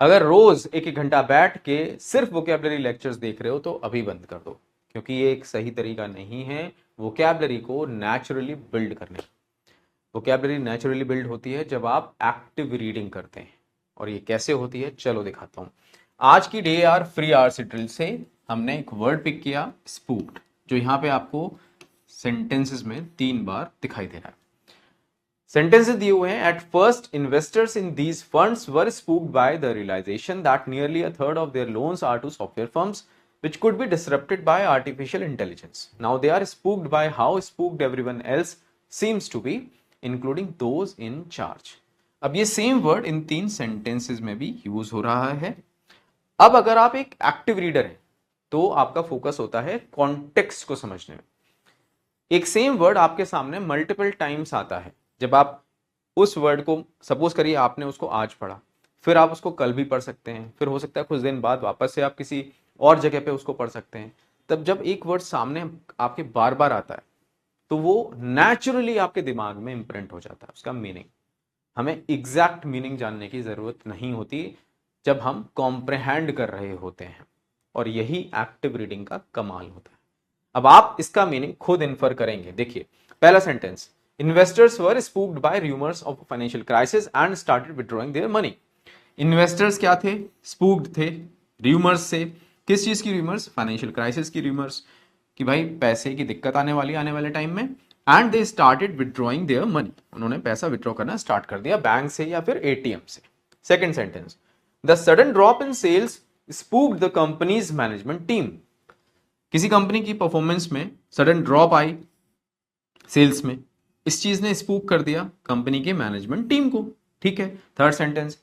अगर रोज एक एक घंटा बैठ के सिर्फ वोकैबुलरी लेक्चर्स देख रहे हो तो अभी बंद कर दो, क्योंकि ये एक सही तरीका नहीं है वोकैबुलरी को नेचुरली बिल्ड करने का। वोकैबुलरी नेचुरली बिल्ड होती है जब आप एक्टिव रीडिंग करते हैं। और ये कैसे होती है, चलो दिखाता हूं। आज की डे आर फ्री आर्स ड्रिल से हमने एक वर्ड पिक किया, स्पूक्ड, जो यहां पे आपको सेंटेंसेस में 3 बार दिखाई दे रहा है। सेंटेंसेस दिए हुए हैं। At first investors in these funds were spooked by the realisation that nearly a third of their loans are to software firms which could be disrupted by artificial intelligence. Now they are spooked by how spooked everyone else seems to be, including those in charge. अब ये same word in 3 sentences में भी use हो रहा है। अब अगर आप एक एक्टिव रीडर हैं तो आपका फोकस होता है कॉन्टेक्स्ट को समझने में। एक सेम वर्ड आपके सामने मल्टीपल टाइम्स आता है। जब आप उस वर्ड को, सपोज करिए आपने उसको आज पढ़ा, फिर आप उसको कल भी पढ़ सकते हैं, फिर हो सकता है कुछ दिन बाद वापस से आप किसी और जगह पे उसको पढ़ सकते हैं। तब जब एक वर्ड सामने आपके बार बार आता है तो वो नेचुरली आपके दिमाग में इंप्रिंट हो जाता है उसका मीनिंग। हमें एग्जैक्ट मीनिंग जानने की जरूरत नहीं होती जब हम कॉम्प्रहेंड कर रहे होते हैं, और यही एक्टिव रीडिंग का कमाल होता है। अब आप इसका मीनिंग खुद इन्फर करेंगे। देखिए पहला sentence, investors were spooked by rumours of financial crisis and started withdrawing their money. Investors क्या थे? स्पूक्ड थे रूमर्स से। किस चीज की रूमर्स? फाइनेंशियल क्राइसिस की रूमर्स, कि भाई पैसे की दिक्कत आने वाली आने वाले टाइम में। And they started withdrawing their money, उन्होंने पैसा विथड्रॉ करना स्टार्ट कर दिया बैंक से या फिर एटीएम से। Second sentence, the sudden drop in sales spooked the company's management team. किसी कंपनी की परफॉर्मेंस में सडन ड्रॉप आई सेल्स में, इस चीज ने स्पूक कर दिया कंपनी के मैनेजमेंट टीम को। ठीक है। Third sentence,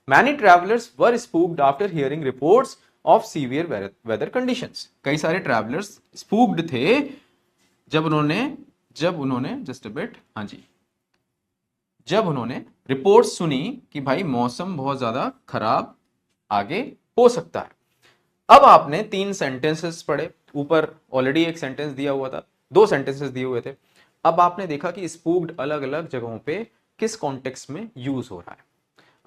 many travellers were spooked after hearing reports of severe weather conditions. कई सारे ट्रैवलर्स स्पूक्ड थे जब उन्होंने जस्ट अ बिट, हाँ जी, जब उन्होंने रिपोर्ट सुनी कि भाई मौसम बहुत ज्यादा खराब आगे हो सकता है। अब आपने 3 सेंटेंसेस पढ़े, ऊपर ऑलरेडी एक सेंटेंस दिया हुआ था, 2 सेंटेंसेस दिए हुए थे। अब आपने देखा कि स्पूक्ड अलग अलग जगहों पे किस कॉन्टेक्स्ट में यूज हो रहा है।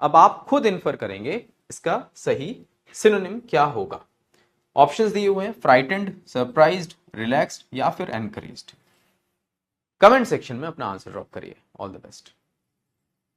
अब आप खुद इन्फर करेंगे इसका सही सिनोनिम क्या होगा। ऑप्शंस दिए हुए हैं, फ्राइटेंड, सरप्राइज्ड, रिलैक्स्ड या फिर एनकरेज्ड। कमेंट सेक्शन में अपना आंसर ड्रॉप करिए। All the best.